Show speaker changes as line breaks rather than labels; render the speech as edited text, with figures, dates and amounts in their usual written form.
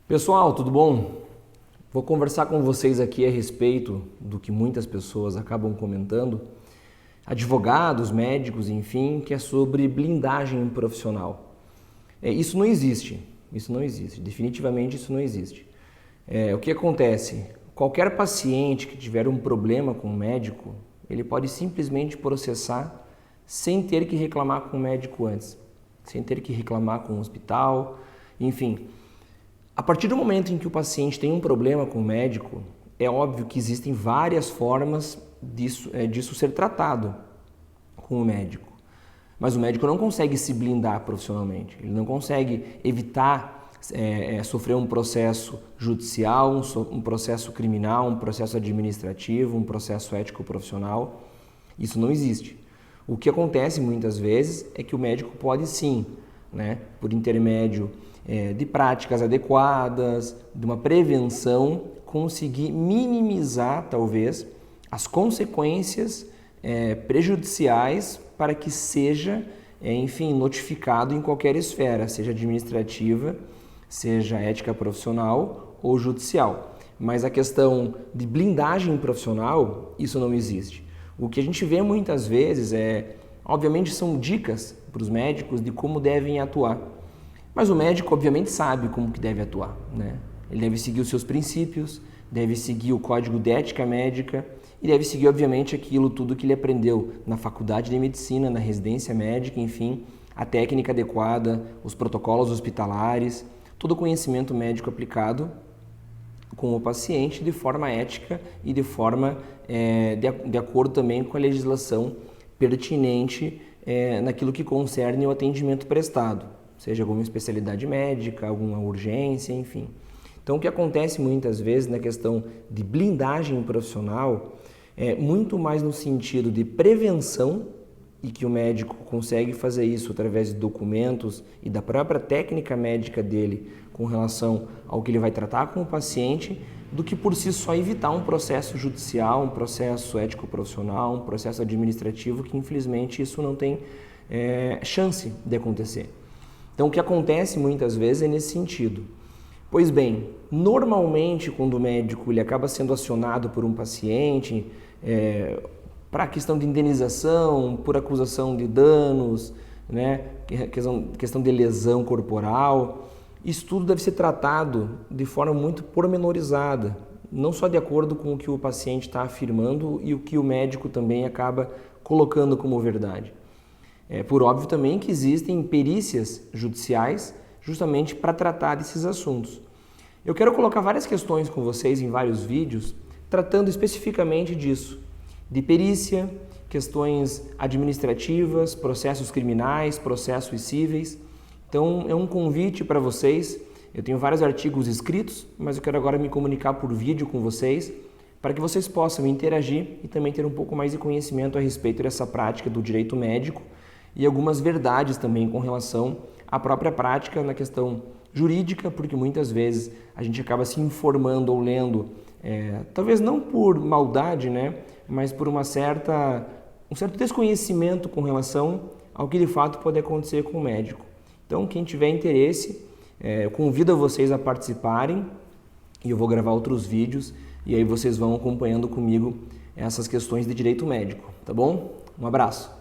Pessoal, tudo bom? Vou conversar com vocês aqui a respeito do que muitas pessoas acabam comentando, advogados, médicos, enfim, que é sobre blindagem profissional. Isso não existe, definitivamente isso não existe. O que acontece? Qualquer paciente que tiver um problema com o médico, ele pode simplesmente processar sem ter que reclamar com o médico antes, sem ter que reclamar com o hospital, enfim. A partir do momento em que o paciente tem um problema com o médico, é óbvio que existem várias formas disso ser tratado com o médico. Mas o médico não consegue se blindar profissionalmente, ele não consegue evitar sofrer um processo judicial, um processo criminal, um processo administrativo, um processo ético profissional. Isso não existe. O que acontece muitas vezes é que o médico pode sim, por intermédio de práticas adequadas, de uma prevenção, conseguir minimizar, talvez, as consequências prejudiciais para que seja, notificado em qualquer esfera, seja administrativa, seja ética profissional ou judicial. Mas a questão de blindagem profissional, isso não existe. O que a gente vê muitas vezes obviamente, são dicas para os médicos de como devem atuar. Mas o médico, obviamente, sabe como que deve atuar, Ele deve seguir os seus princípios, deve seguir o código de ética médica e deve seguir, obviamente, aquilo tudo que ele aprendeu na faculdade de medicina, na residência médica, enfim, a técnica adequada, os protocolos hospitalares, todo o conhecimento médico aplicado com o paciente de forma ética e de forma de acordo também com a legislação pertinente naquilo que concerne o atendimento prestado, seja alguma especialidade médica, alguma urgência, enfim. Então, o que acontece muitas vezes na questão de blindagem profissional é muito mais no sentido de prevenção, e que o médico consegue fazer isso através de documentos e da própria técnica médica dele com relação ao que ele vai tratar com o paciente, do que por si só evitar um processo judicial, um processo ético-profissional, um processo administrativo, que infelizmente isso não tem chance de acontecer. Então, o que acontece muitas vezes é nesse sentido. Pois bem, normalmente quando o médico ele acaba sendo acionado por um paciente para a questão de indenização, por acusação de danos, questão de lesão corporal, isso tudo deve ser tratado de forma muito pormenorizada, não só de acordo com o que o paciente está afirmando e o que o médico também acaba colocando como verdade. Por óbvio também que existem perícias judiciais justamente para tratar desses assuntos. Eu quero colocar várias questões com vocês em vários vídeos, tratando especificamente disso, de perícia, questões administrativas, processos criminais, processos cíveis. Então, é um convite para vocês. Eu tenho vários artigos escritos, mas eu quero agora me comunicar por vídeo com vocês, para que vocês possam interagir e também ter um pouco mais de conhecimento a respeito dessa prática do direito médico e algumas verdades também com relação à própria prática na questão jurídica, porque muitas vezes a gente acaba se informando ou lendo, talvez não por maldade, mas por um certo desconhecimento com relação ao que de fato pode acontecer com o médico. Então, quem tiver interesse, eu convido vocês a participarem e eu vou gravar outros vídeos e aí vocês vão acompanhando comigo essas questões de direito médico, tá bom? Um abraço!